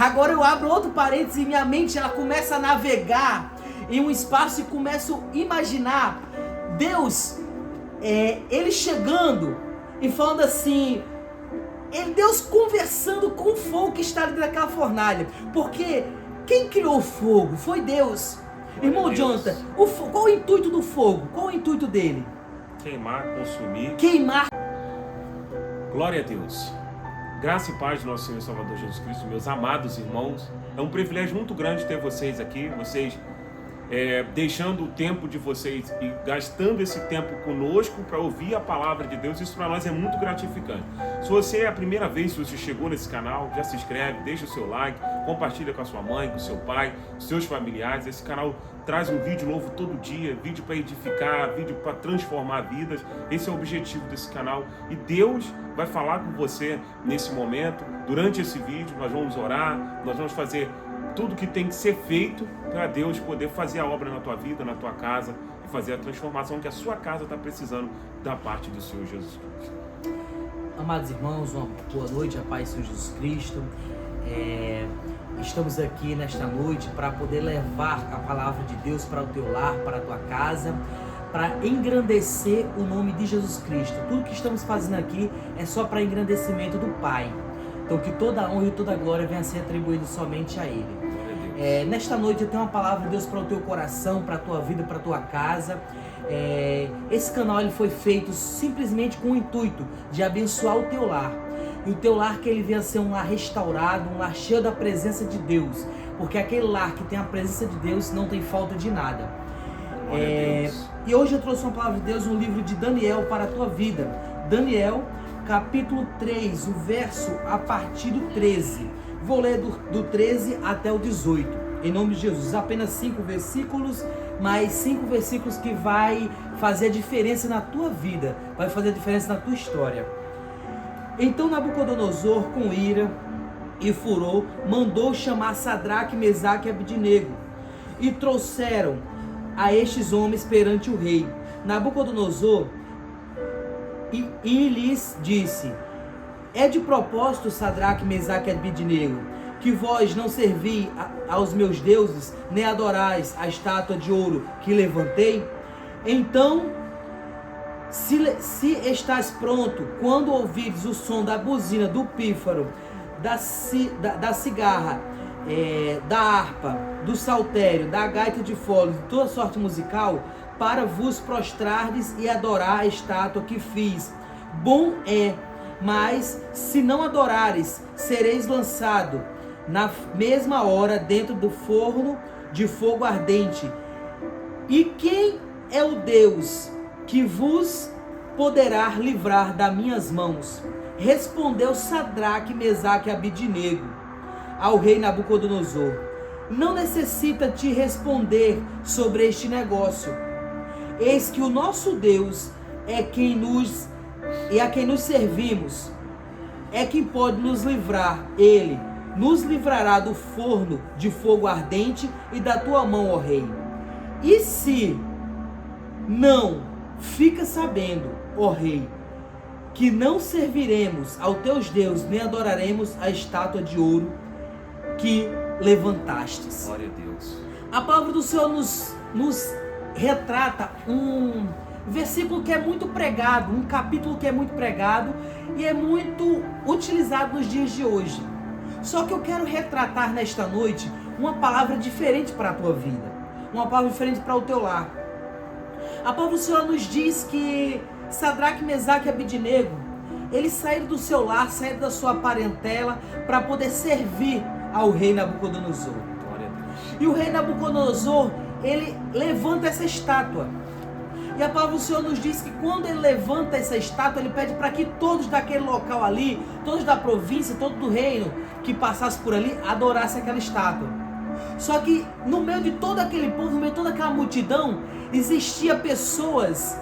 Agora eu abro outro parênteses e minha mente ela começa a navegar em um espaço e começo a imaginar Deus, ele chegando e falando assim, Deus conversando com o fogo que está ali daquela fornalha, porque quem criou o fogo foi Deus. Irmão Jonathan, qual o intuito do fogo? Qual o intuito dele? Queimar, consumir. Queimar. Glória a Deus. Graça e paz do nosso Senhor e Salvador Jesus Cristo, meus amados irmãos. É um privilégio muito grande ter vocês aqui, vocês deixando o tempo de vocês e gastando esse tempo conosco para ouvir a palavra de Deus. Isso para nós é muito gratificante. Se você é a primeira vez que você chegou nesse canal, já se inscreve, deixa o seu like, compartilha com a sua mãe, com o seu pai, com seus familiares. Esse canal traz um vídeo novo todo dia, vídeo para edificar, vídeo para transformar vidas. Esse é o objetivo desse canal e Deus vai falar com você nesse momento. Durante esse vídeo nós vamos orar, nós vamos fazer tudo que tem que ser feito para Deus poder fazer a obra na tua vida, na tua casa e fazer a transformação que a sua casa está precisando da parte do Senhor Jesus Cristo. Amados irmãos, uma boa noite, a paz do Senhor Jesus Cristo. Estamos aqui nesta noite para poder levar a palavra de Deus para o teu lar, para a tua casa, para engrandecer o nome de Jesus Cristo. Tudo que estamos fazendo aqui é só para engrandecimento do Pai. Então que toda a honra e toda a glória venha a ser atribuída somente a Ele. Nesta noite eu tenho uma palavra de Deus para o teu coração, para a tua vida, para a tua casa. Esse canal ele foi feito simplesmente com o intuito de abençoar o teu lar. E o teu lar que ele venha a ser um lar restaurado, um lar cheio da presença de Deus. Porque aquele lar que tem a presença de Deus não tem falta de nada. E hoje eu trouxe uma palavra de Deus no livro de Daniel para a tua vida. Daniel, capítulo 3, o verso a partir do 13. Vou ler do 13 até o 18. Em nome de Jesus, apenas 5 versículos, mas 5 versículos que vai fazer a diferença na tua vida, vai fazer a diferença na tua história. Então Nabucodonosor, com ira e furor, mandou chamar Sadraque, Mesaque e Abidnego, e trouxeram a estes homens perante o rei. Nabucodonosor e lhes disse: é de propósito, Sadraque, Mesaque e Abidnego, que vós não servi aos meus deuses, nem adorais a estátua de ouro que levantei? Então, se estás pronto, quando ouvires o som da buzina, do pífaro, da cigarra, da harpa, do saltério, da gaita de foles, de toda sorte musical, para vos prostrardes e adorar a estátua que fiz. Bom é, mas se não adorares, sereis lançado na mesma hora dentro do forno de fogo ardente. E quem é o Deus que vos poderá livrar das minhas mãos? Respondeu Sadraque, Mesaque e Abidnego ao rei Nabucodonosor: não necessita te responder sobre este negócio. Eis que o nosso Deus é a quem nos servimos, é quem pode nos livrar. Ele nos livrará do forno de fogo ardente e da tua mão, ó rei. E se não, fica sabendo, ó rei, que não serviremos aos teus deuses, nem adoraremos a estátua de ouro que levantastes. Glória a Deus. A palavra do Senhor nos retrata um versículo que é muito pregado, um capítulo que é muito pregado e é muito utilizado nos dias de hoje. Só que eu quero retratar nesta noite uma palavra diferente para a tua vida, uma palavra diferente para o teu lar. A palavra do Senhor nos diz que Sadraque, Mesaque e Abidnego, eles saíram do seu lar, saíram da sua parentela para poder servir ao rei Nabucodonosor. Glória a Deus. E o rei Nabucodonosor, ele levanta essa estátua. E a palavra do Senhor nos diz que quando ele levanta essa estátua, ele pede para que todos daquele local ali, todos da província, todos do reino que passasse por ali, adorassem aquela estátua. Só que no meio de todo aquele povo, no meio de toda aquela multidão, existia pessoas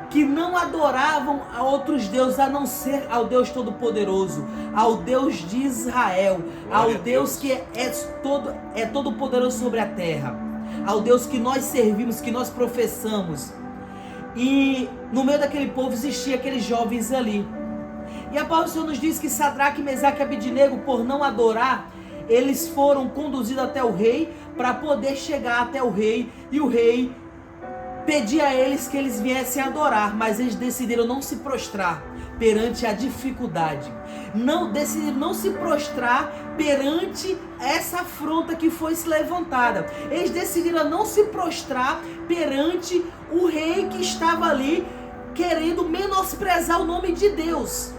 que não adoravam a outros deuses, a não ser ao Deus Todo-Poderoso, ao Deus de Israel, ao Deus que é todo poderoso sobre a terra, ao Deus que nós servimos, que nós professamos. E no meio daquele povo existia aqueles jovens ali. E a palavra do Senhor nos diz que Sadraque, Mesaque e Abidnego, por não adorar, eles foram conduzidos até o rei para poder chegar até o rei, e o rei pedia a eles que eles viessem adorar, mas eles decidiram não se prostrar perante a dificuldade, decidiram não se prostrar perante essa afronta que foi se levantada. Eles decidiram não se prostrar perante o rei que estava ali querendo menosprezar o nome de Deus.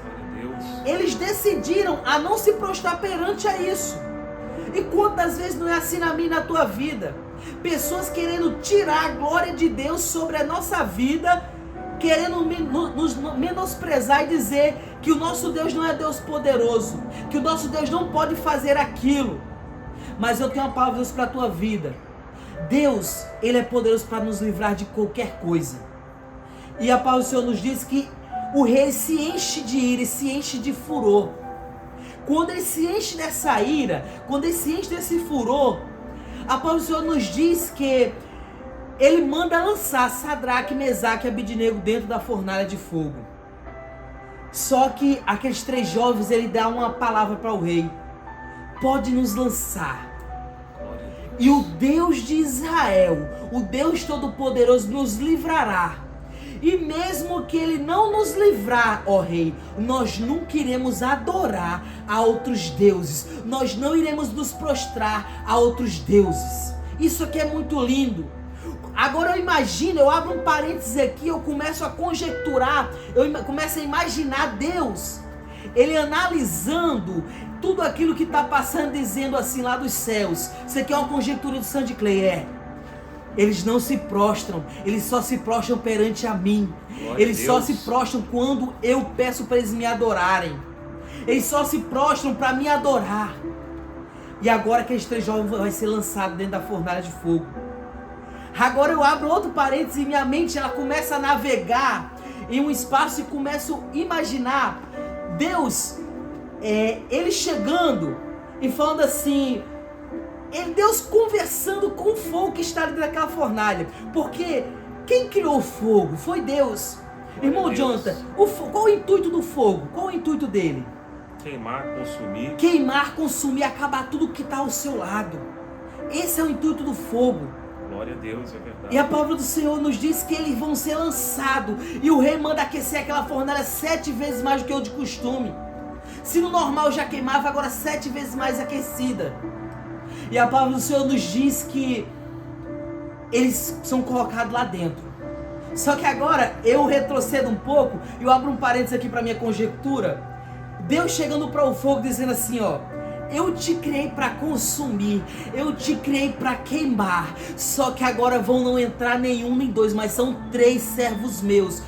Eles decidiram a não se prostrar perante a isso. E quantas vezes não é assim na minha e na tua vida? Pessoas querendo tirar a glória de Deus sobre a nossa vida, querendo nos menosprezar e dizer que o nosso Deus não é Deus poderoso, que o nosso Deus não pode fazer aquilo. Mas eu tenho uma palavra de Deus para a tua vida. Deus, Ele é poderoso para nos livrar de qualquer coisa. E a palavra do Senhor nos diz que o rei se enche de ira e se enche de furor. Quando ele se enche dessa ira, quando ele se enche desse furor, a palavra do Senhor nos diz que ele manda lançar Sadraque, Mesaque e Abidnego dentro da fornalha de fogo. Só que aqueles 3 jovens, ele dá uma palavra para o rei: pode nos lançar, e o Deus de Israel, o Deus Todo-Poderoso, nos livrará. E mesmo que ele não nos livrar, ó rei, nós nunca iremos adorar a outros deuses, nós não iremos nos prostrar a outros deuses. Isso aqui é muito lindo. Agora eu imagino, eu abro um parênteses aqui, eu começo a conjecturar, eu começo a imaginar Deus, Ele analisando tudo aquilo que está passando, dizendo assim lá dos céus. Isso aqui é uma conjectura do Sandy Clay, Eles não se prostram, eles só se prostram perante a mim. Eles só se prostram quando eu peço para eles me adorarem. Eles só se prostram para me adorar. E agora aqueles 3 jovens vão ser lançados dentro da fornalha de fogo. Agora eu abro outro parênteses e minha mente ela começa a navegar em um espaço e começo a imaginar Deus, Ele chegando e falando assim, Deus conversando com o fogo que está dentro daquela fornalha. Porque quem criou o fogo foi Deus. Irmão Jonathan, qual o intuito do fogo? Qual o intuito dele? Queimar, consumir, acabar tudo que está ao seu lado. Esse é o intuito do fogo. Glória a Deus, é verdade. E a palavra do Senhor nos diz que eles vão ser lançados. E o rei manda aquecer aquela fornalha 7 vezes mais do que o de costume. Se no normal já queimava, agora 7 vezes mais aquecida. E a palavra do Senhor nos diz que eles são colocados lá dentro. Só que agora eu retrocedo um pouco e eu abro um parênteses aqui para minha conjectura. Deus chegando para o fogo dizendo assim, eu te criei para consumir, eu te criei para queimar. Só que agora vão não entrar nenhum nem 2, mas são 3 servos meus.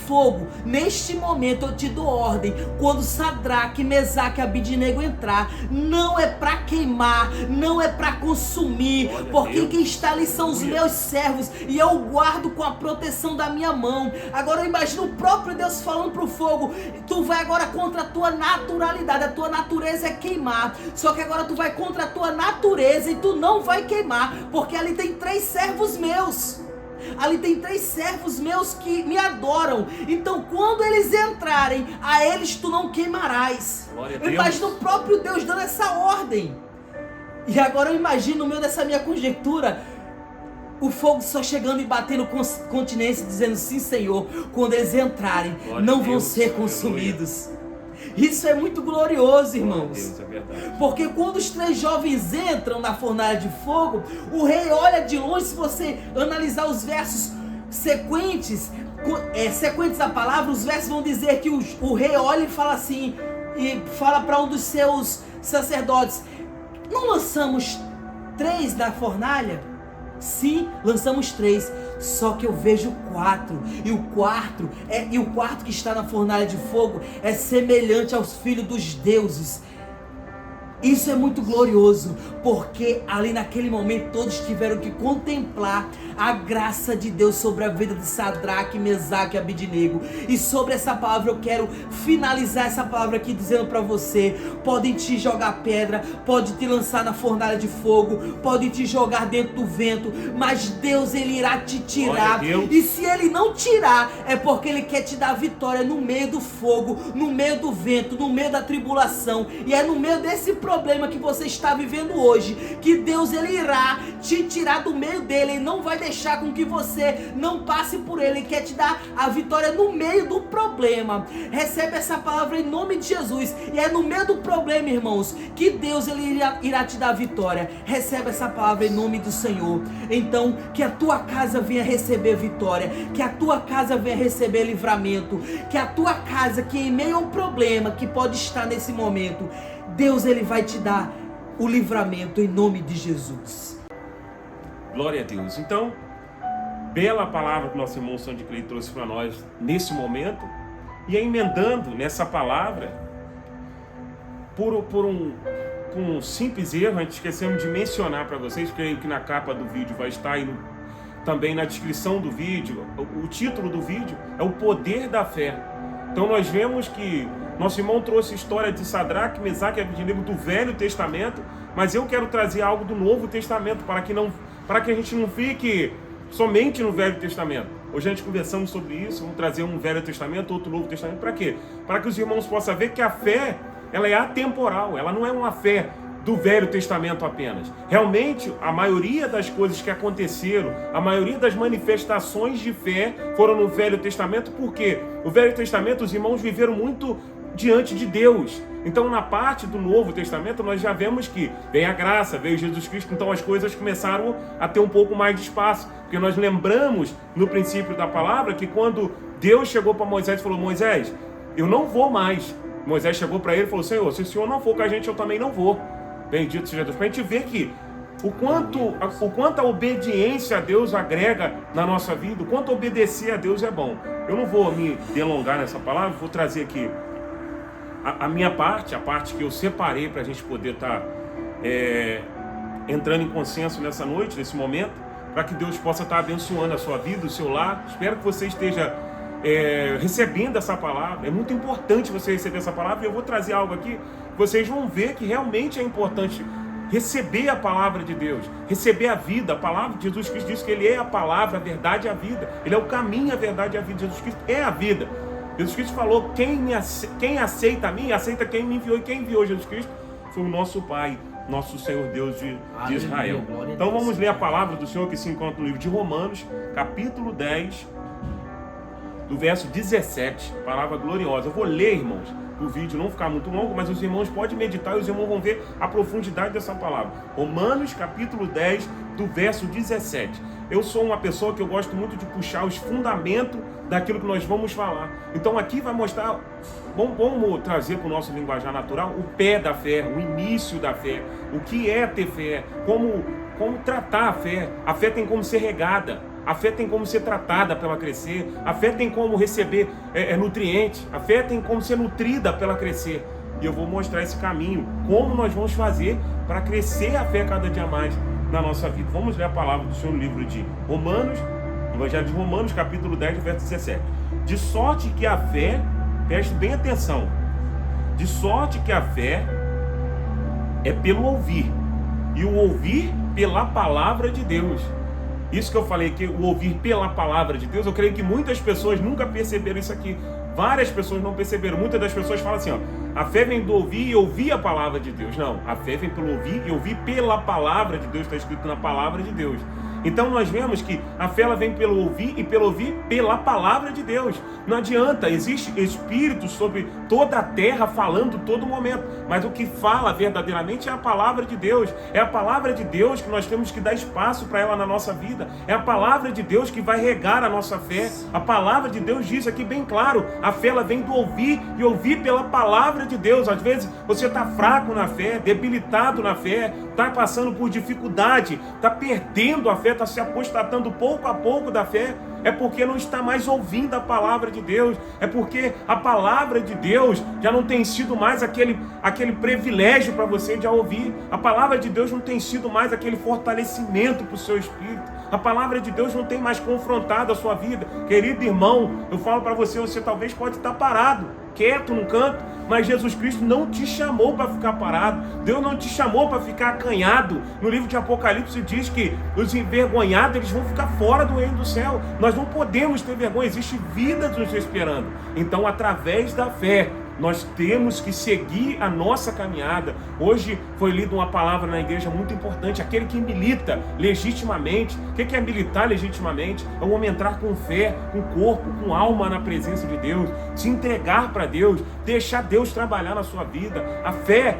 Fogo, neste momento eu te dou ordem, quando Sadraque, Mesaque e Abidnego entrar, não é para queimar, não é para consumir, porque quem está ali são os meus servos, e eu guardo com a proteção da minha mão. Agora eu imagino o próprio Deus falando para o fogo, tu vai agora contra a tua naturalidade, a tua natureza é queimar, só que agora tu vai contra a tua natureza e tu não vai queimar, porque ali tem 3 servos meus. Ali tem 3 servos meus que me adoram. Então quando eles entrarem, a eles tu não queimarás. Eu imagino o próprio Deus dando essa ordem. E agora eu imagino no meio dessa minha conjectura, o fogo só chegando e batendo continência, dizendo sim Senhor, quando eles entrarem, não vão ser consumidos. Isso é muito glorioso, irmãos. Deus, é verdade. Porque quando os 3 jovens entram na fornalha de fogo, o rei olha de longe. Se você analisar os versos sequentes da palavra, os versos vão dizer que o rei olha e fala assim, e fala para um dos seus sacerdotes, não lançamos 3 da fornalha? Sim, lançamos 3, só que eu vejo 4, e o quarto que está na fornalha de fogo é semelhante aos filhos dos deuses. Isso é muito glorioso, porque ali naquele momento todos tiveram que contemplar a graça de Deus sobre a vida de Sadraque, Mesaque e Abednego. E sobre essa palavra eu quero finalizar essa palavra aqui dizendo para você: podem te jogar pedra, pode te lançar na fornalha de fogo, pode te jogar dentro do vento, mas Deus, ele irá te tirar. E se ele não tirar, é porque ele quer te dar vitória no meio do fogo, no meio do vento, no meio da tribulação. E é no meio desse problema que você está vivendo hoje que Deus, ele irá te tirar do meio dele. Ele não vai deixar com que você não passe por ele. Ele quer te dar a vitória no meio do problema. Recebe essa palavra em nome de Jesus. E é no meio do problema, irmãos, que Deus, ele irá te dar a vitória. Recebe essa palavra em nome do Senhor. Então, que a tua casa venha receber vitória, que a tua casa venha receber livramento, que a tua casa, que em meio ao problema que pode estar nesse momento, Deus, ele vai te dar o livramento em nome de Jesus. Glória a Deus. Então, bela palavra que nosso irmão Sandy Clay trouxe para nós nesse momento. E emendando nessa palavra, por um simples erro, a gente esquecemos de mencionar para vocês, creio que na capa do vídeo vai estar aí também na descrição do vídeo, o título do vídeo é o poder da fé. Então nós vemos que nosso irmão trouxe a história de Sadraque, Mesaque e Abednego do Velho Testamento, mas eu quero trazer algo do Novo Testamento para que a gente não fique somente no Velho Testamento. Hoje a gente conversamos sobre isso, vamos trazer um Velho Testamento, outro Novo Testamento, para quê? Para que os irmãos possam ver que a fé, ela é atemporal, ela não é uma fé do Velho Testamento apenas. Realmente, a maioria das coisas que aconteceram, a maioria das manifestações de fé foram no Velho Testamento, porque o Velho Testamento, os irmãos viveram muito diante de Deus. Então, na parte do Novo Testamento, nós já vemos que veio a graça, veio Jesus Cristo, então as coisas começaram a ter um pouco mais de espaço, porque nós lembramos no princípio da palavra que quando Deus chegou para Moisés e falou: Moisés, eu não vou mais. Moisés chegou para ele e falou: Senhor, se o Senhor não for com a gente, eu também não vou. Bendito seja Deus. Para a gente ver que o quanto a obediência a Deus agrega na nossa vida, o quanto obedecer a Deus é bom. Eu não vou me delongar nessa palavra, vou trazer aqui a minha parte, a parte que eu separei para a gente poder estar entrando em consenso nessa noite, nesse momento, para que Deus possa estar abençoando a sua vida, o seu lar. Espero que você esteja recebendo essa palavra. É muito importante você receber essa palavra, e eu vou trazer algo aqui, vocês vão ver que realmente é importante receber a palavra de Deus, receber a vida. A palavra de Jesus Cristo diz que Ele é a palavra, a verdade e a vida. Ele é o caminho, a verdade e a vida. Jesus Cristo é a vida. Jesus Cristo falou: quem aceita a mim, aceita quem me enviou. E quem enviou Jesus Cristo foi o nosso Pai, nosso Senhor Deus de Israel. Então vamos ler a palavra do Senhor que se encontra no livro de Romanos, capítulo 10, do verso 17, palavra gloriosa. Eu vou ler, irmãos, o vídeo não ficar muito longo, mas os irmãos podem meditar e os irmãos vão ver a profundidade dessa palavra. Romanos, capítulo 10, do verso 17. Eu sou uma pessoa que eu gosto muito de puxar os fundamentos daquilo que nós vamos falar. Então aqui vai mostrar, vamos trazer para o nosso linguajar natural o pé da fé, o início da fé, o que é ter fé, como tratar a fé. A fé tem como ser regada, a fé tem como ser tratada para ela crescer, a fé tem como receber nutrientes, a fé tem como ser nutrida para ela crescer. E eu vou mostrar esse caminho, como nós vamos fazer para crescer a fé cada dia mais na nossa vida. Vamos ler a palavra do Senhor no livro de Romanos, Evangelho de Romanos, capítulo 10, verso 17. De sorte que a fé, preste bem atenção, de sorte que a fé é pelo ouvir, e o ouvir pela palavra de Deus. Isso que eu falei, que o ouvir pela palavra de Deus, eu creio que muitas pessoas nunca perceberam isso aqui. Várias pessoas não perceberam. Muitas das pessoas falam assim, a fé vem do ouvir e ouvir a palavra de Deus. Não, a fé vem pelo ouvir e ouvir pela palavra de Deus, está escrito na palavra de Deus. Então nós vemos que a fé ela vem pelo ouvir e pelo ouvir pela palavra de Deus. Não adianta, existe espírito sobre toda a terra falando todo momento, mas o que fala verdadeiramente é a palavra de Deus. É a palavra de Deus que nós temos que dar espaço para ela na nossa vida. É a palavra de Deus que vai regar a nossa fé. A palavra de Deus diz aqui bem claro, a fé ela vem do ouvir e ouvir pela palavra de Deus. Às vezes você está fraco na fé, debilitado na fé, está passando por dificuldade, está perdendo a fé está se apostatando pouco a pouco da fé, é porque não está mais ouvindo a palavra de Deus, é porque a palavra de Deus já não tem sido mais aquele privilégio para você de ouvir, a palavra de Deus não tem sido mais aquele fortalecimento para o seu espírito, a palavra de Deus não tem mais confrontado a sua vida. Querido irmão, eu falo para você, você talvez pode estar parado, quieto num canto, mas Jesus Cristo não te chamou para ficar parado, Deus não te chamou para ficar acanhado. No livro de Apocalipse diz que os envergonhados eles vão ficar fora do reino do céu. Nós não podemos ter vergonha, existe vida nos esperando. Então, através da fé, nós temos que seguir a nossa caminhada. Hoje foi lida uma palavra na igreja muito importante, aquele que milita legitimamente. O que é militar legitimamente? É o homem entrar com fé, com corpo, com alma na presença de Deus, se entregar para Deus, deixar Deus trabalhar na sua vida. A fé,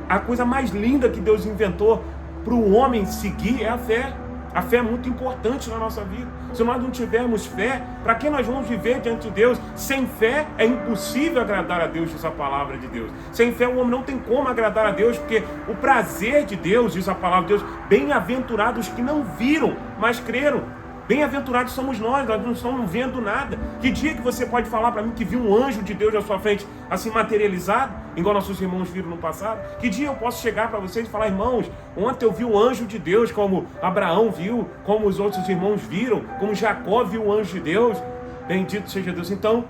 a coisa mais linda que Deus inventou para o homem seguir é a fé. A fé é muito importante na nossa vida. Se nós não tivermos fé, para que nós vamos viver diante de Deus? Sem fé é impossível agradar a Deus, diz a palavra de Deus. Sem fé o homem não tem como agradar a Deus, porque o prazer de Deus, diz a palavra de Deus, bem-aventurados que não viram, mas creram. Bem-aventurados somos nós não estamos vendo nada. Que dia que você pode falar para mim que viu um anjo de Deus na sua frente assim materializado, igual nossos irmãos viram no passado? Que dia eu posso chegar para vocês e falar, irmãos, ontem eu vi o anjo de Deus, como Abraão viu, como os outros irmãos viram, como Jacó viu o anjo de Deus? Bendito seja Deus. Então,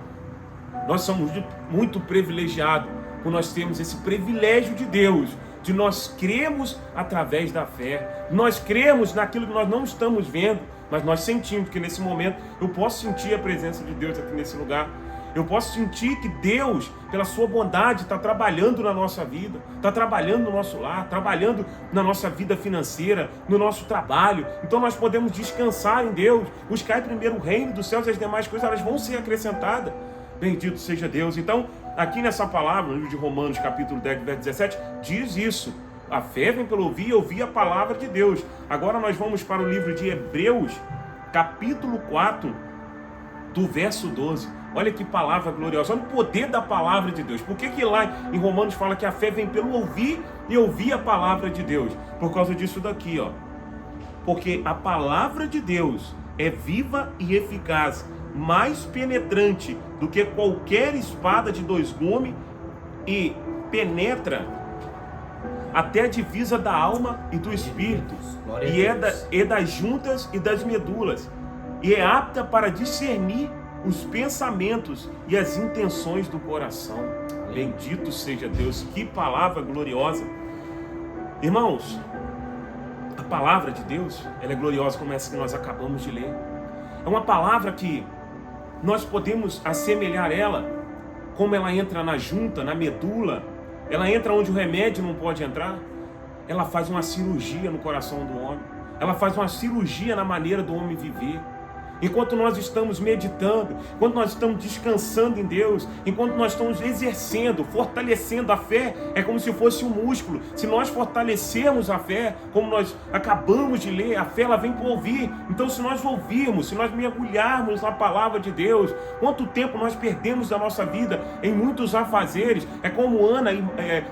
nós somos muito privilegiados por nós termos esse privilégio de Deus, de nós cremos através da fé, nós cremos naquilo que nós não estamos vendo, mas nós sentimos que nesse momento eu posso sentir a presença de Deus aqui nesse lugar. Eu posso sentir que Deus, pela sua bondade, está trabalhando na nossa vida, está trabalhando no nosso lar, trabalhando na nossa vida financeira, no nosso trabalho. Então nós podemos descansar em Deus, buscar primeiro o reino dos céus e as demais coisas elas vão ser acrescentadas. Bendito seja Deus. Então, aqui nessa palavra, no livro de Romanos, capítulo 10, verso 17, diz isso. A fé vem pelo ouvir e ouvir a palavra de Deus. Agora nós vamos para o livro de Hebreus, capítulo 4, do verso 12. Olha que palavra gloriosa, olha o poder da palavra de Deus. Por que lá em Romanos fala que a fé vem pelo ouvir e ouvir a palavra de Deus? Por causa disso daqui, ó. Porque a palavra de Deus é viva e eficaz, mais penetrante do que qualquer espada de dois gumes e penetra até a divisa da alma e do espírito, e das juntas e das medulas, e é apta para discernir os pensamentos e as intenções do coração. Bendito seja Deus, que palavra gloriosa. Irmãos, a palavra de Deus, ela é gloriosa como essa que nós acabamos de ler. É uma palavra que nós podemos assemelhar ela, como ela entra na junta, na medula, ela entra onde o remédio não pode entrar, ela faz uma cirurgia no coração do homem, ela faz uma cirurgia na maneira do homem viver. Enquanto nós estamos meditando, enquanto nós estamos descansando em Deus, enquanto nós estamos exercendo, fortalecendo a fé, é como se fosse um músculo. Se nós fortalecermos a fé, como nós acabamos de ler, a fé ela vem para ouvir. Então se nós ouvirmos, se nós mergulharmos na palavra de Deus, quanto tempo nós perdemos da nossa vida em muitos afazeres? É como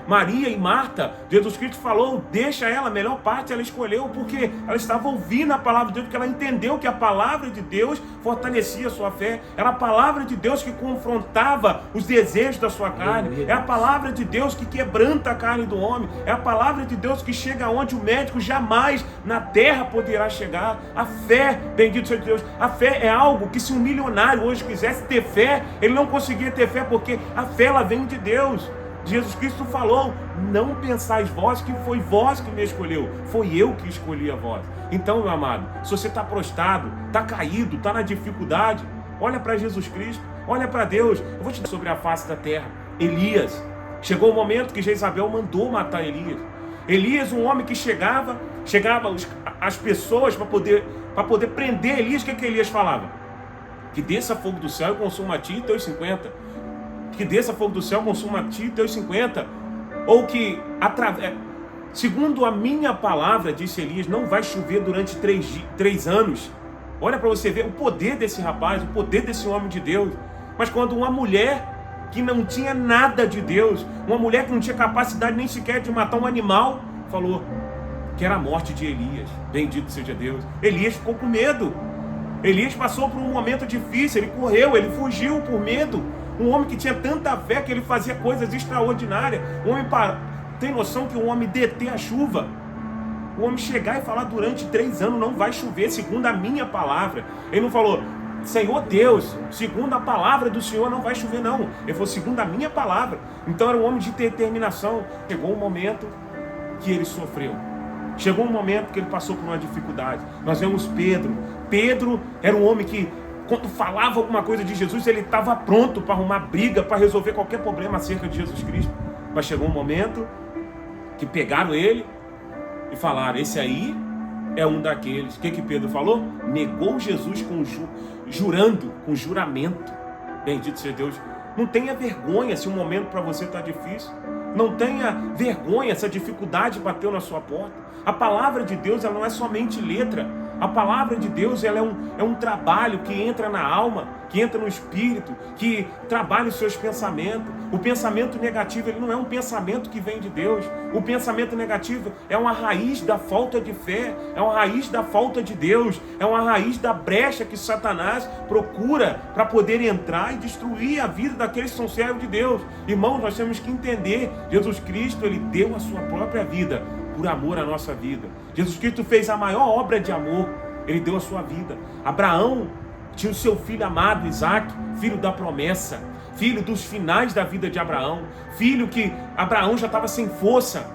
Maria e Marta, Jesus Cristo falou, deixa ela, a melhor parte ela escolheu, porque ela estava ouvindo a palavra de Deus, porque ela entendeu que a palavra de Deus fortalecia a sua fé. Era a palavra de Deus que confrontava os desejos da sua carne. É a palavra de Deus que quebranta a carne do homem. É a palavra de Deus que chega onde o médico jamais na terra poderá chegar. A fé, bendito seja Deus, a fé é algo que se um milionário hoje quisesse ter fé, ele não conseguia ter fé, porque a fé ela vem de Deus. Jesus Cristo falou, não pensais vós que foi vós que me escolheu, foi eu que escolhi a vós. Então, meu amado, se você está prostrado, está caído, está na dificuldade, olha para Jesus Cristo, olha para Deus. Eu vou te dar sobre a face da terra. Elias, chegou o momento que Jezabel mandou matar Elias. Elias, um homem que chegava as pessoas para poder prender Elias. O que Elias falava? Que desça fogo do céu e consuma a ti e teus 50. Que desça fogo do céu, consuma a ti e teus 50. Ou que, segundo a minha palavra, disse Elias, não vai chover durante 3 anos. Olha para você ver o poder desse rapaz, o poder desse homem de Deus. Mas quando uma mulher que não tinha nada de Deus, uma mulher que não tinha capacidade nem sequer de matar um animal, falou, que era a morte de Elias. Bendito seja Deus. Elias ficou com medo. Elias passou por um momento difícil, ele correu, ele fugiu por medo. Um homem que tinha tanta fé que ele fazia coisas extraordinárias. Um homem tem noção que um homem deter a chuva? O homem chegar e falar durante 3 anos não vai chover, segundo a minha palavra. Ele não falou, Senhor Deus, segundo a palavra do Senhor não vai chover não. Ele falou, segundo a minha palavra. Então era um homem de determinação. Chegou um momento que ele sofreu. Chegou um momento que ele passou por uma dificuldade. Nós vemos Pedro. Pedro era um homem que, quando falava alguma coisa de Jesus, ele estava pronto para arrumar briga, para resolver qualquer problema acerca de Jesus Cristo. Mas chegou um momento que pegaram ele e falaram, esse aí é um daqueles. O que Pedro falou? Negou Jesus jurando, com juramento. Bendito seja Deus. Não tenha vergonha se um momento para você está difícil. Não tenha vergonha se a dificuldade bateu na sua porta. A palavra de Deus, ela não é somente letra. A palavra de Deus, ela é um trabalho que entra na alma, que entra no espírito, que trabalha os seus pensamentos. O pensamento negativo, ele não é um pensamento que vem de Deus. O pensamento negativo é uma raiz da falta de fé, é uma raiz da falta de Deus, é uma raiz da brecha que Satanás procura para poder entrar e destruir a vida daqueles que são servos de Deus. Irmãos, nós temos que entender, Jesus Cristo, ele deu a sua própria vida por amor à nossa vida. Jesus Cristo fez a maior obra de amor, ele deu a sua vida. Abraão tinha o seu filho amado, Isaac, filho da promessa, filho dos finais da vida de Abraão, filho que Abraão já estava sem força,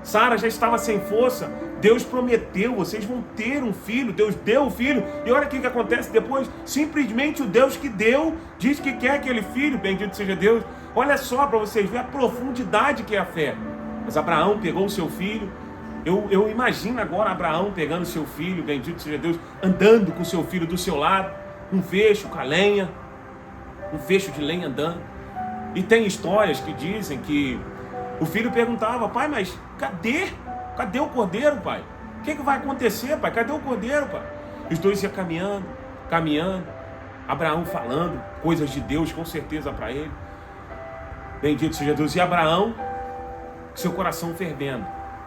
Sara já estava sem força. Deus prometeu, vocês vão ter um filho, Deus deu o filho, e olha o que acontece depois, simplesmente o Deus que deu, diz que quer aquele filho, bendito seja Deus. Olha só para vocês verem a profundidade que é a fé. Mas Abraão pegou o seu filho. Eu imagino agora Abraão pegando seu filho, bendito seja Deus, andando com seu filho do seu lado, um fecho com a lenha, um fecho de lenha andando. E tem histórias que dizem que o filho perguntava, pai, mas cadê o cordeiro, pai? O que vai acontecer, pai? Cadê o cordeiro, pai? Os dois iam caminhando, Abraão falando coisas de Deus com certeza para ele. Bendito seja Deus. E Abraão, seu coração fervendo,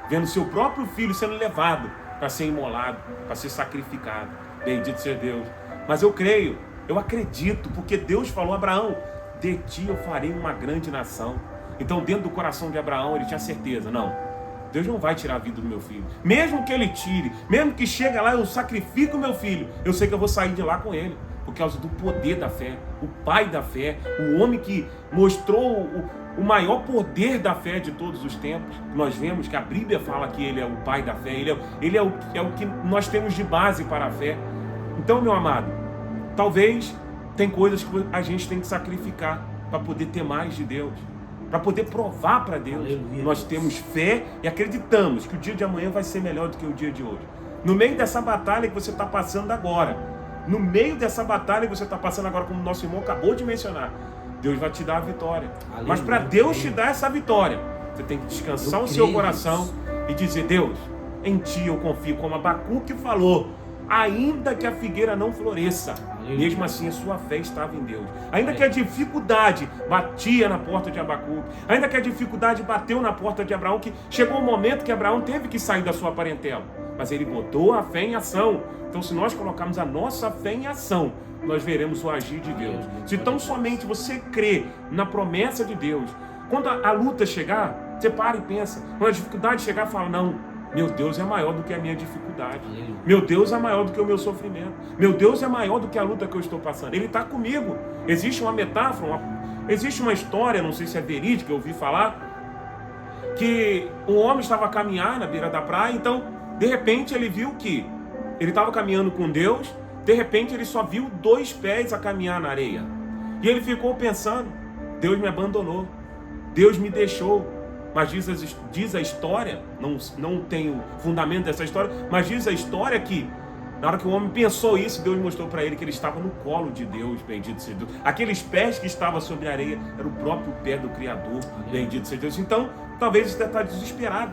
vendo seu próprio filho sendo levado para ser imolado, para ser sacrificado. Bendito seja Deus. Mas eu creio, eu acredito, porque Deus falou, Abraão, de ti eu farei uma grande nação. Então dentro do coração de Abraão ele tinha certeza, não, Deus não vai tirar a vida do meu filho. Mesmo que ele tire, mesmo que chegue lá eu sacrifique o meu filho, eu sei que eu vou sair de lá com ele. Por causa do poder da fé, o pai da fé, o homem que mostrou o maior poder da fé de todos os tempos. Nós vemos que a Bíblia fala que ele é o pai da fé, ele é o que nós temos de base para a fé. Então, meu amado, talvez tem coisas que a gente tem que sacrificar para poder ter mais de Deus, para poder provar para Deus. Aleluia. Nós temos fé e acreditamos que o dia de amanhã vai ser melhor do que o dia de hoje. No meio dessa batalha que você está passando agora, no meio dessa batalha que você está passando agora, como o nosso irmão acabou de mencionar, Deus vai te dar a vitória. Aleluia. Mas para Deus te dar essa vitória, você tem que descansar o seu coração e dizer, Deus, em ti eu confio, como Abacuque falou, ainda que a figueira não floresça, aleluia, mesmo assim a sua fé estava em Deus. Ainda que a dificuldade batia na porta de Abacuque, ainda que a dificuldade bateu na porta de Abraão, que chegou um momento que Abraão teve que sair da sua parentela, mas ele botou a fé em ação. Então, se nós colocarmos a nossa fé em ação, nós veremos o agir de Deus. Se tão somente você crê na promessa de Deus, quando a luta chegar, você para e pensa. Quando a dificuldade chegar, fala, não, meu Deus é maior do que a minha dificuldade. Meu Deus é maior do que o meu sofrimento. Meu Deus é maior do que a luta que eu estou passando. Ele está comigo. Existe uma metáfora, existe uma história, não sei se é verídica, eu ouvi falar, que um homem estava a caminhar na beira da praia, então, de repente, ele viu que ele estava caminhando com Deus, de repente ele só viu 2 pés a caminhar na areia. E ele ficou pensando, Deus me abandonou, Deus me deixou. Mas diz a história, não tenho fundamento dessa história, mas diz a história que, na hora que o homem pensou isso, Deus mostrou para ele que ele estava no colo de Deus, bendito seja Deus. Aqueles pés que estavam sobre a areia, era o próprio pé do Criador, bendito seja Deus. Então, talvez você está desesperado.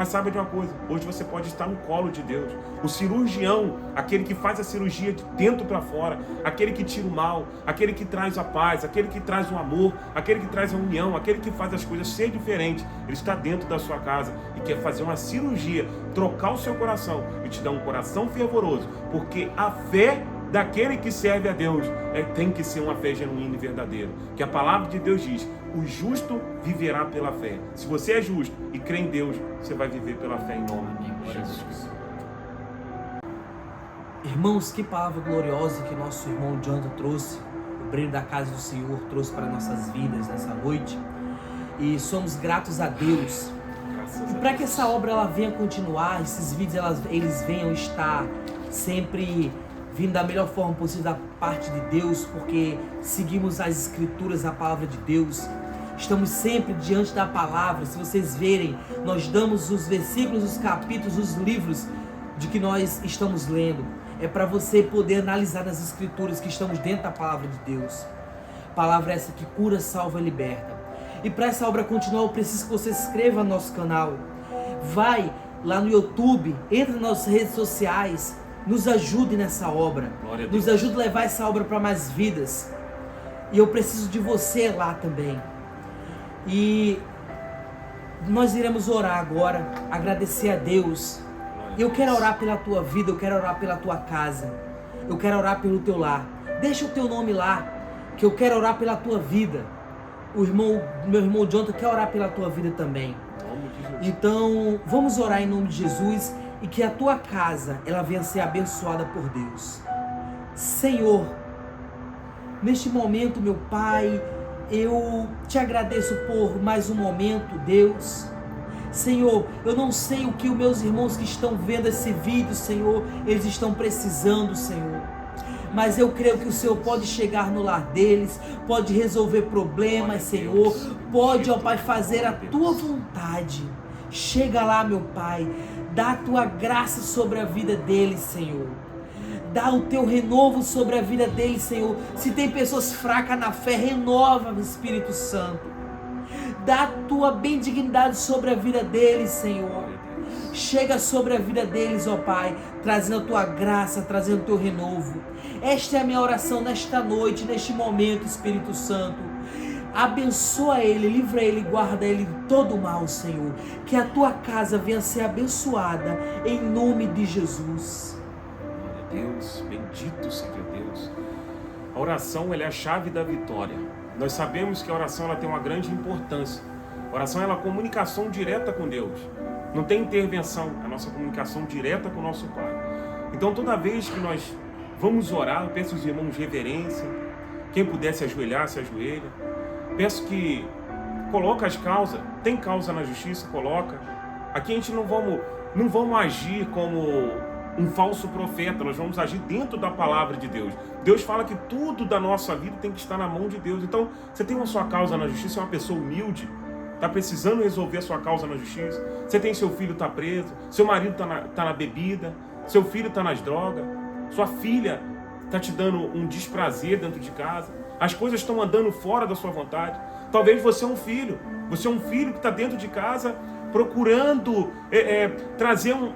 Mas saiba de uma coisa, hoje você pode estar no colo de Deus. O cirurgião, aquele que faz a cirurgia de dentro para fora, aquele que tira o mal, aquele que traz a paz, aquele que traz o amor, aquele que traz a união, aquele que faz as coisas ser diferentes, ele está dentro da sua casa e quer fazer uma cirurgia, trocar o seu coração e te dar um coração fervoroso, porque a fé daquele que serve a Deus tem que ser uma fé genuína e verdadeira. Que a palavra de Deus diz: o justo viverá pela fé. Se você é justo e crê em Deus, você vai viver pela fé em nome de Jesus. Irmãos, que palavra gloriosa que nosso irmão Jonathan trouxe, o brilho da casa do Senhor trouxe para nossas vidas nessa noite. E somos gratos a Deus. E para que essa obra ela venha continuar, esses vídeos eles venham estar sempre vindo da melhor forma possível da parte de Deus, porque seguimos as escrituras, a palavra de Deus. Estamos sempre diante da palavra. Se vocês verem, nós damos os versículos, os capítulos, os livros de que nós estamos lendo. É para você poder analisar nas escrituras que estamos dentro da palavra de Deus. Palavra essa que cura, salva e liberta. E para essa obra continuar, eu preciso que você se inscreva no nosso canal. Vai lá no YouTube, entra nas nossas redes sociais, nos ajude nessa obra, nos ajude a levar essa obra para mais vidas. E eu preciso de você lá também. E nós iremos orar agora, agradecer a Deus. Eu quero orar pela tua vida, eu quero orar pela tua casa, eu quero orar pelo teu lar. Deixa o teu nome lá, que eu quero orar pela tua vida. Meu irmão Jonathan quer orar pela tua vida também. Então, vamos orar em nome de Jesus. E que a tua casa, ela venha ser abençoada por Deus. Senhor, neste momento, meu Pai, eu te agradeço por mais um momento, Deus. Senhor, eu não sei o que os meus irmãos que estão vendo esse vídeo, Senhor, eles estão precisando, Senhor. Mas eu creio que o Senhor pode chegar no lar deles, pode resolver problemas, Senhor. Pode, ó Pai, fazer a tua vontade. Chega lá, meu Pai. Dá a tua graça sobre a vida deles, Senhor. Dá o teu renovo sobre a vida deles, Senhor. Se tem pessoas fracas na fé, renova, Espírito Santo. Dá a tua benignidade sobre a vida deles, Senhor. Chega sobre a vida deles, ó Pai, trazendo a tua graça, trazendo o teu renovo. Esta é a minha oração nesta noite, neste momento, Espírito Santo. Abençoa ele, livra ele, guarda ele de todo o mal, Senhor. Que a tua casa venha ser abençoada, em nome de Jesus. Glória a Deus, bendito seja Deus. A oração ela é a chave da vitória. Nós sabemos que a oração ela tem uma grande importância. A oração ela é a comunicação direta com Deus. Não tem intervenção, a nossa comunicação direta com o nosso Pai. Então toda vez que nós vamos orar, eu peço aos irmãos reverência. Quem puder se ajoelhar, se ajoelha. Peço que coloque as causas, tem causa na justiça, coloca. Aqui a gente não vamos agir como um falso profeta, nós vamos agir dentro da palavra de Deus. Deus fala que tudo da nossa vida tem que estar na mão de Deus. Então, você tem uma sua causa na justiça, é uma pessoa humilde, está precisando resolver a sua causa na justiça. Você tem seu filho está preso, seu marido está na bebida, seu filho está nas drogas, sua filha está te dando um desprazer dentro de casa. As coisas estão andando fora da sua vontade. Talvez você é um filho que está dentro de casa procurando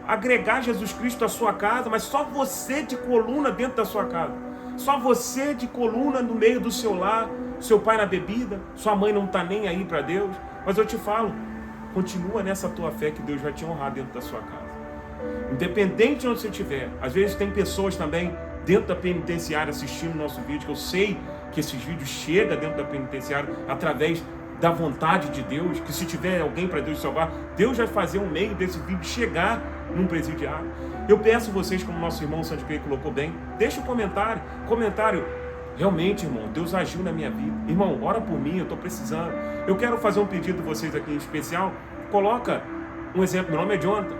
agregar Jesus Cristo à sua casa, mas só você de coluna dentro da sua casa. Só você de coluna no meio do seu lar, seu pai na bebida, sua mãe não está nem aí para Deus. Mas eu te falo, continua nessa tua fé que Deus vai te honrar dentro da sua casa. Independente de onde você estiver, às vezes tem pessoas também dentro da penitenciária assistindo o nosso vídeo, que eu sei que esses vídeos chegam dentro da penitenciária através da vontade de Deus, que se tiver alguém para Deus salvar, Deus vai fazer um meio desse vídeo chegar num presidiário. Eu peço vocês, como nosso irmão Santo Creio colocou bem, deixa um comentário, realmente, irmão, Deus agiu na minha vida. Irmão, ora por mim, eu estou precisando. Eu quero fazer um pedido a vocês aqui em especial. Coloca um exemplo, meu nome é Jonathan.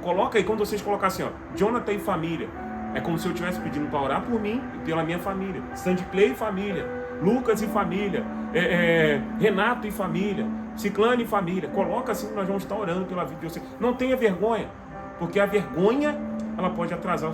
Coloca aí, quando vocês colocarem assim, ó, Jonathan e família. É como se eu estivesse pedindo para orar por mim e pela minha família. Sandy Clay e família. Lucas e família. Renato e família. Ciclane e família. Coloca assim que nós vamos estar orando pela vida de vocês. Não tenha vergonha, porque a vergonha ela pode atrasar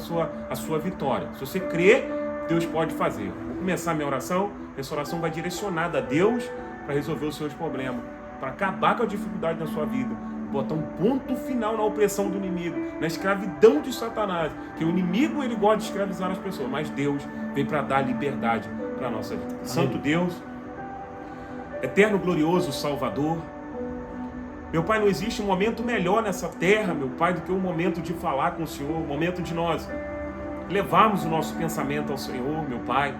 a sua vitória. Se você crer, Deus pode fazer. Vou começar a minha oração. Essa oração vai direcionada a Deus para resolver os seus problemas, para acabar com a dificuldade na sua vida, botar um ponto final na opressão do inimigo, na escravidão de Satanás, que o inimigo ele gosta de escravizar as pessoas, mas Deus veio para dar liberdade para a nossa vida. Amém. Santo Deus, eterno glorioso Salvador, meu Pai, não existe um momento melhor nessa terra, meu Pai, do que o momento de falar com o Senhor, o momento de nós levarmos o nosso pensamento ao Senhor, meu Pai.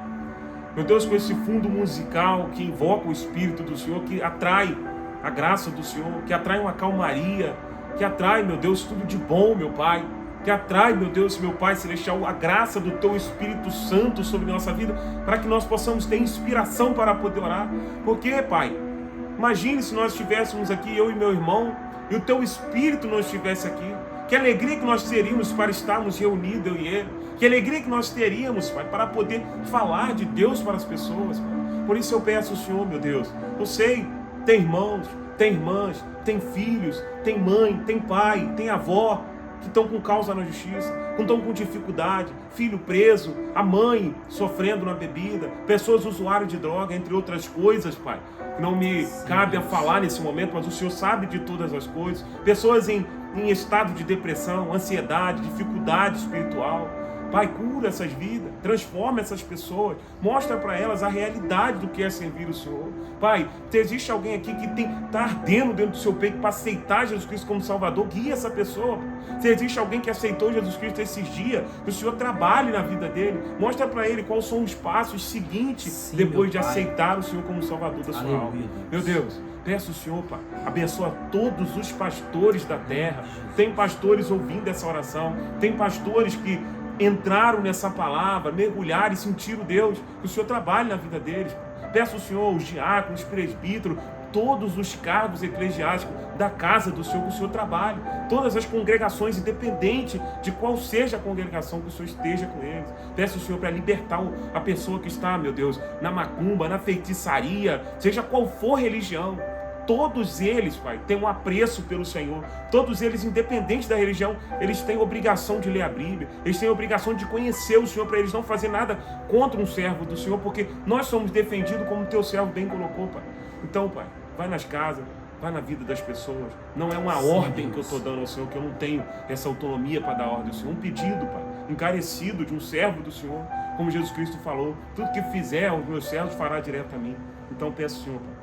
Meu Deus, com esse fundo musical que invoca o Espírito do Senhor, que atrai a graça do Senhor, que atrai uma calmaria, que atrai, meu Deus, tudo de bom, meu Pai, que atrai, meu Deus, meu Pai Celestial, a graça do Teu Espírito Santo sobre nossa vida, para que nós possamos ter inspiração para poder orar. Porque, Pai, imagine se nós estivéssemos aqui, eu e meu irmão, e o Teu Espírito não estivesse aqui. Que alegria que nós teríamos para estarmos reunidos, eu e ele. Que alegria que nós teríamos, Pai, para poder falar de Deus para as pessoas, Pai. Por isso eu peço ao Senhor, meu Deus, eu sei, tem irmãos, tem irmãs, tem filhos, tem mãe, tem pai, tem avó, que estão com causa na justiça, que estão com dificuldade, filho preso, a mãe sofrendo na bebida, pessoas usuárias de droga, entre outras coisas, Pai. Não me cabe a falar nesse momento, mas o Senhor sabe de todas as coisas. Pessoas em estado de depressão, ansiedade, dificuldade espiritual. Pai, cura essas vidas, transforma essas pessoas, mostra para elas a realidade do que é servir o Senhor. Pai, se existe alguém aqui que está ardendo dentro do seu peito para aceitar Jesus Cristo como Salvador, guia essa pessoa. Se existe alguém que aceitou Jesus Cristo esses dias, que o Senhor trabalhe na vida dele, mostra para ele quais são os passos seguintes depois de aceitar o Senhor como Salvador da sua alma. Meu Deus, peço ao Senhor, Pai, abençoa todos os pastores da terra. Tem pastores ouvindo essa oração, tem pastores que entraram nessa palavra, mergulharam e sentiram Deus, que o Senhor trabalhe na vida deles. Peço ao Senhor, os diáconos, os presbíteros, todos os cargos eclesiásticos da casa do Senhor, que o Senhor trabalhe. Todas as congregações, independente de qual seja a congregação, que o Senhor esteja com eles. Peço ao Senhor para libertar a pessoa que está, meu Deus, na macumba, na feitiçaria, seja qual for religião. Todos eles, Pai, têm um apreço pelo Senhor. Todos eles, independente da religião, eles têm obrigação de ler a Bíblia. Eles têm obrigação de conhecer o Senhor, para eles não fazer nada contra um servo do Senhor, porque nós somos defendidos como Teu servo bem colocou, Pai. Então, Pai, vai nas casas, vai na vida das pessoas. Não é uma ordem que eu estou dando ao Senhor, que eu não tenho essa autonomia para dar ordem ao Senhor. Um pedido, Pai, encarecido de um servo do Senhor, como Jesus Cristo falou: tudo que fizer aos meus servos fará direto a mim. Então, peço ao Senhor, Pai,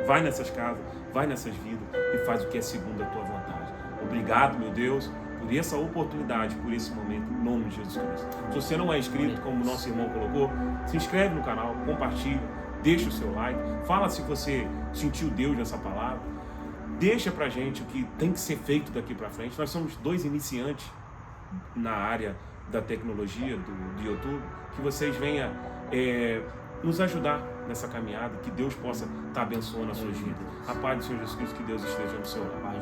vai nessas casas, vai nessas vidas e faz o que é segundo a Tua vontade. Obrigado, meu Deus, por essa oportunidade, por esse momento, em nome de Jesus Cristo. Se você não é inscrito, como o nosso irmão colocou, se inscreve no canal, compartilha, deixa o seu like, fala se você sentiu Deus nessa palavra, deixa pra gente o que tem que ser feito daqui pra frente. Nós somos 2 iniciantes na área da tecnologia, do YouTube, que vocês venham nos ajudar nessa caminhada, que Deus possa estar abençoando a sua vida. A paz do Senhor Jesus Cristo, que Deus esteja no seu lado.